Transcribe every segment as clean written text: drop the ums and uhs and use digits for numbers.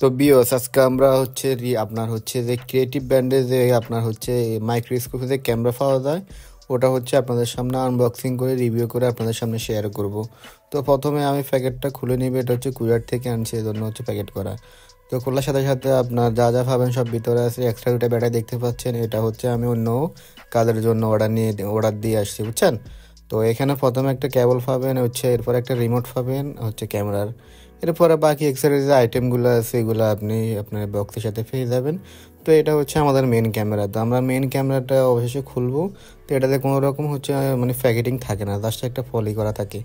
তো বিয়স আজকে আমরা হচ্ছে আপনার হচ্ছে যে ক্রিয়েটিভ ব্র্যান্ডে যে আপনার হচ্ছে মাইক্রোস্কোপে যে ক্যামেরা পাওয়া যায় ওটা হচ্ছে আপনাদের সামনে আনবক্সিং করে রিভিউ করে আপনাদের সামনে শেয়ার করব। তো প্রথমে আমি প্যাকেটটা খুলে নিব। এটা হচ্ছে কুরিয়ার থেকে আনছি, এই জন্য হচ্ছে প্যাকেট করা। তো খোলার সাথে সাথে আপনার যা যা পাবেন সব ভিতরে আছে। এক্সট্রা দুটা ব্যাটারি দেখতে পাচ্ছেন, এটা হচ্ছে আমি অন্য কাজের জন্য অর্ডার দিয়ে আসছি, বুঝছেন। তো এখানে প্রথমে একটা কেবল পাবেন হচ্ছে, এরপর একটা রিমোট পাবেন হচ্ছে ক্যামেরার। এরপরে বাকি এক্সেসরিজ যে আইটেমগুলো আছে এগুলো আপনি আপনার বক্সের সাথে পেয়ে যাবেন। তো এটা হচ্ছে আমাদের মেন ক্যামেরা। তো আমরা মেন ক্যামেরাটা অবশেষে খুলবো। তো এটাতে কোনো রকম হচ্ছে মানে প্যাকেটিং থাকে না, জাস্ট একটা পলি করা থাকে।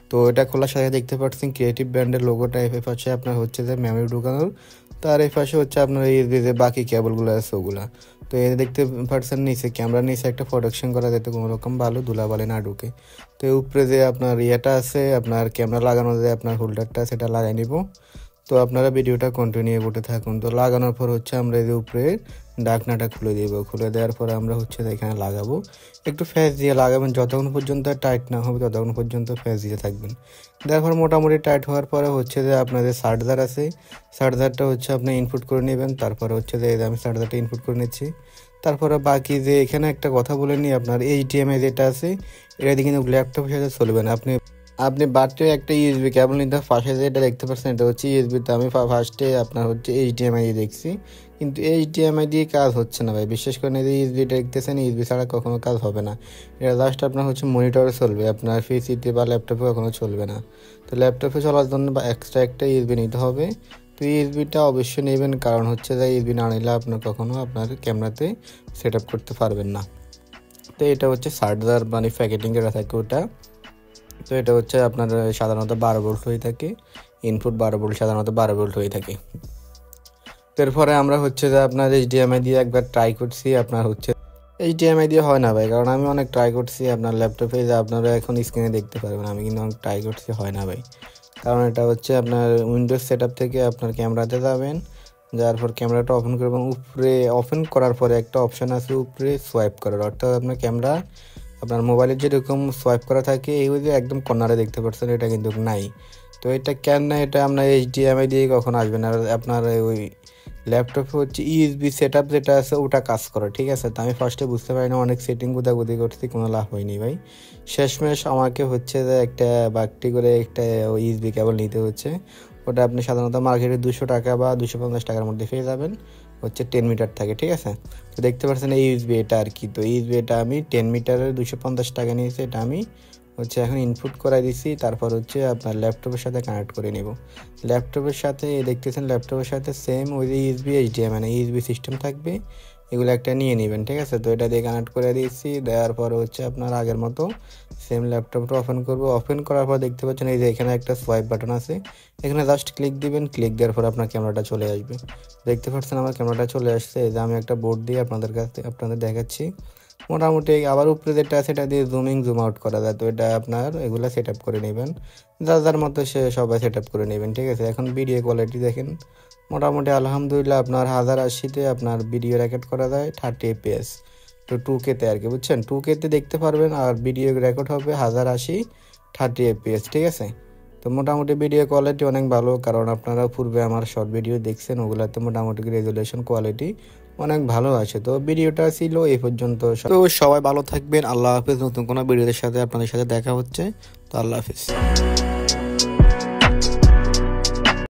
তো এটা খোলার সাথে দেখতে পাচ্ছেন ক্রিয়েটিভ ব্র্যান্ডের লোগোটা। এর পাশে আপনার হচ্ছে যে মেমোরি ঢুকানোর, তার এই পাশে হচ্ছে আপনার এই যে বাকি কেবলগুলো আছে ওগুলা। তো এই দেখতে পাচ্ছেন নিচে ক্যামেরা নিচে একটা প্রোটেকশন করা, যাতে কোনো রকম ভালো ধুলাবালি না ঢুকে। তো উপরে যে আপনার ইয়েটা আছে আপনার ক্যামেরা লাগানো যে আপনার হোল্ডারটা, সেটা লাগাই নিব। তো আপনারা ভিডিওটা কন্টিনিউ করতে থাকুন। তো লাগানোর পর হচ্ছে আমরা এই যে উপরে ঢাকনাটা খুলে দিব। খুলে দেওয়ার পরে আমরা হচ্ছে এখানে লাগাবো, একটু ফ্যাস দিয়ে লাগাবেন। যতক্ষণ পর্যন্ত টাইট না হবে ততক্ষণ পর্যন্ত ফ্যাস দিয়ে থাকবেন। তারপর মোটামুটি টাইট হওয়ার পরে হচ্ছে যে আপনাদের চার্জার আছে, চার্জারটা হচ্ছে আপনি ইনপুট করে নেবেন। তারপরে হচ্ছে যে আমি চার্জারটা ইনপুট করে নিচ্ছি। তারপরে বাকি যে এখানে একটা কথা বলে নিই, আপনার এইচডিএমআই যেটা আছে এটা দিয়ে কিন্তু ল্যাপটপের সাথে চলবে না। আপনি বাড়তে একটা ইউএসবি কেবল নিতে, পাশে যেটা দেখতে পাচ্ছেন এটা হচ্ছে ইউএসবি। তো আমি ফার্স্টে আপনার হচ্ছে এইচডিএমআই দিয়ে দেখছি, কিন্তু এইচডিএমআই দিয়ে কাজ হচ্ছে না ভাই। বিশেষ করে এই ইউএসবিটা দেখতেছেন, ইউএসবি ছাড়া কখনো কাজ হবে না। এটা জাস্ট আপনার হচ্ছে মনিটরে চলবে, আপনার পিসিতে বা ল্যাপটপে কখনো চলবে না। তো ল্যাপটপে চলার জন্য বা এক্সট্রা একটা ইউএসবি নিতে হবে। তো ইউএসবিটা অবশ্যই নেবেন, কারণ হচ্ছে যে ইউএসবি না নিলে আপনার কখনো আপনার ক্যামেরাতে সেট আপ করতে পারবেন না। তো এটা হচ্ছে চার্জার মানে প্যাকেটিং করা থাকে ওটা। তো এটা হচ্ছে আপনার সাধারণত 12 ভোল্ট হয়ে থাকে, ইনপুট 12 ভোল্ট, সাধারণত 12 ভোল্ট হয়ে থাকে। এরপরে আমরা হচ্ছে যে আপনার এইচডিএমআই দিয়ে একবার ট্রাই করছি, আপনার হচ্ছে এইচডিএমআই দিয়ে হয় না ভাই, কারণ আমি অনেক ট্রাই করছি আপনার ল্যাপটপে, যে আপনারা এখন স্ক্রিনে দেখতে পারবেন, আমি কিন্তু অনেক ট্রাই করছি, হয় না ভাই। কারণ এটা হচ্ছে আপনার উইন্ডোজ সেট আপ থেকে আপনার ক্যামেরাতে যাবেন, যার পর ক্যামেরাটা ওপেন করবেন। উপরে ওপেন করার পরে একটা অপশান আছে উপরে সোয়াইপ করার, অর্থাৎ আপনার ক্যামেরা আপনার মোবাইলের যেরকম সোয়াইপ করা থাকে এই যে একদম কর্নারে দেখতে পাচ্ছেন, এটা কিন্তু নাই। তো এটা কেন না, এটা আপনার এইচডিএমআই দিয়ে কখন আসবে না। আপনার ওই ল্যাপটপে হচ্ছে ইউএসবি সেট আপ যেটা আছে ওটা কাজ করে, ঠিক আছে। তো আমি ফার্স্টে বুঝতে পারি না, অনেক সেটিং গুদাগুদি করছি, কোনো লাভ হয়নি ভাই। শেষমেশ আমাকে হচ্ছে যে একটা বাগটি করে একটা ইউএসবি কেবল নিতে হচ্ছে। ওটা আপনি সাধারণত মার্কেটে 200 টাকা বা 250 টাকার মধ্যে পেয়ে যাবেন, হচ্ছে 10 মিটার থাকে, ঠিক আছে। তো দেখতে পাচ্ছেন এই ইউএসবি এটা আর কি। তো ইউএসবি এটা আমি 10 মিটারের 250 টাকা নিয়েছি। এটা আমি হচ্ছে এখন ইনপুট করাই দিছি। তারপর হচ্ছে আপনার ল্যাপটপের সাথে কানেক্ট করে নেব। ল্যাপটপের সাথে দেখতেছেন, ল্যাপটপের সাথে সেম ওই যে ইউএসবি এইচডিএমআই মানে ইউএসবি সিস্টেম থাকবে, এগুলো একটা নিয়ে নেবেন, ঠিক আছে। তো এটা দিয়ে কানেক্ট করে দিয়েছি। দেওয়ার পর হচ্ছে আপনার আগের মতো সেম ল্যাপটপটা ওপেন করব। ওপেন করার পর দেখতে পাচ্ছেন এই যে এখানে একটা সোয়াইপ বাটন আছে, এখানে জাস্ট ক্লিক দিবেন। ক্লিক দেওয়ার পর আপনার ক্যামেরাটা চলে আসবে। দেখতে পাচ্ছেন আমার ক্যামেরাটা চলে আসছে। এই যে আমি একটা বোর্ড দিয়ে আপনাদের দেখাচ্ছি। মোটামুটি আবার উপরে যেটা আছে এটা দিয়ে জুমিং জুম আউট করা যায়। তো এটা আপনার এগুলো সেট আপ করে নেবেন, যার মতো সে সবাই সেট আপ করে নেবেন, ঠিক আছে। এখন ভিডিও কোয়ালিটি দেখেন, মোটামুটি আলহামদুলিল্লাহ আপনার 1080-তে আপনার ভিডিও রেকর্ড করা যায় 30 fps। তো 2K-তে আর কি, বুঝছেন, 2K-তে দেখতে পারবেন, আর ভিডিও রেকর্ড হবে 1080 30 fps, ঠিক আছে। তো মোটামুটি ভিডিও কোয়ালিটি অনেক ভালো, কারণ আপনারা পূর্বে আমার শর্ট ভিডিও দেখছেন, ওগুলাতে মোটামুটি রেজুলেশন কোয়ালিটি অনেক ভালো আছে। তো ভিডিওটা ছিল এই পর্যন্ত। তো সবাই ভালো থাকবেন, আল্লাহ হাফেজ। নতুন কোনো ভিডিওদের সাথে আপনাদের সাথে দেখা হচ্ছে। তো আল্লাহ হাফেজ।